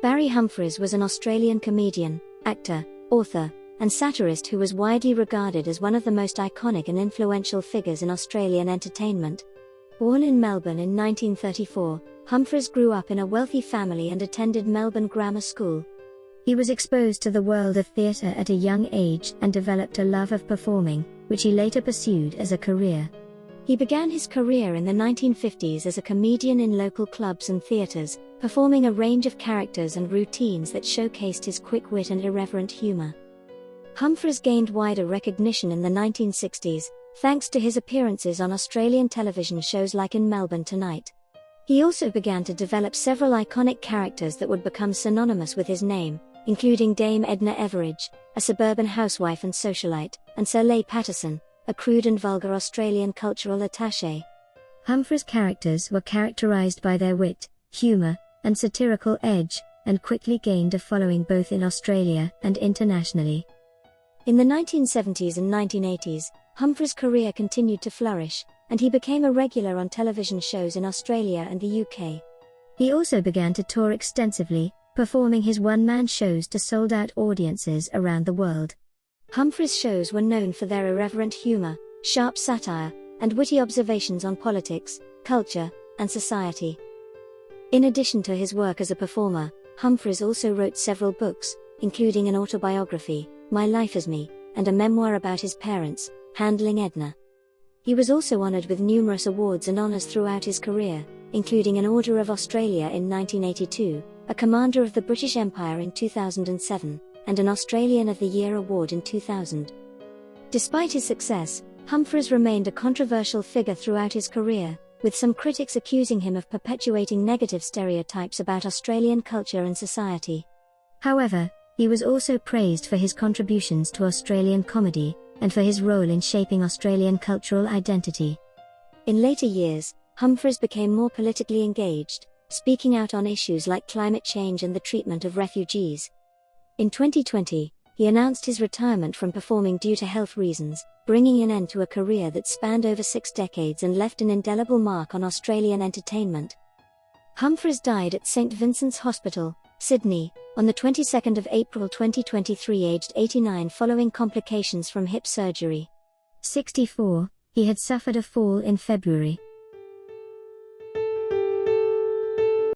Barry Humphries was an Australian comedian, actor, author, and satirist who was widely regarded as one of the most iconic and influential figures in Australian entertainment. Born in Melbourne in 1934, Humphries grew up in a wealthy family and attended Melbourne Grammar School. He was exposed to the world of theatre at a young age and developed a love of performing, which he later pursued as a career. He began his career in the 1950s as a comedian in local clubs and theatres, performing a range of characters and routines that showcased his quick wit and irreverent humour. Humphries gained wider recognition in the 1960s, thanks to his appearances on Australian television shows like in Melbourne Tonight. He also began to develop several iconic characters that would become synonymous with his name, including Dame Edna Everage, a suburban housewife and socialite, and Sir Les Patterson, a crude and vulgar Australian cultural attaché. Humphries' characters were characterized by their wit, humour, and satirical edge, and quickly gained a following both in Australia and internationally. In the 1970s and 1980s, Humphries' career continued to flourish, and he became a regular on television shows in Australia and the UK. He also began to tour extensively, performing his one-man shows to sold-out audiences around the world. Humphries' shows were known for their irreverent humour, sharp satire, and witty observations on politics, culture, and society. In addition to his work as a performer, Humphries also wrote several books, including an autobiography, My Life as Me, and a memoir about his parents, Handling Edna. He was also honoured with numerous awards and honours throughout his career, including an Order of Australia in 1982, a Commander of the British Empire in 2007, and an Australian of the Year award in 2000. Despite his success, Humphries remained a controversial figure throughout his career, with some critics accusing him of perpetuating negative stereotypes about Australian culture and society. However, he was also praised for his contributions to Australian comedy, and for his role in shaping Australian cultural identity. In later years, Humphries became more politically engaged, speaking out on issues like climate change and the treatment of refugees. In 2020, he announced his retirement from performing due to health reasons, bringing an end to a career that spanned over 6 decades and left an indelible mark on Australian entertainment. Humphries died at St Vincent's Hospital, Sydney, on the 22nd of April 2023 aged 89 following complications from hip surgery. 64, he had suffered a fall in February.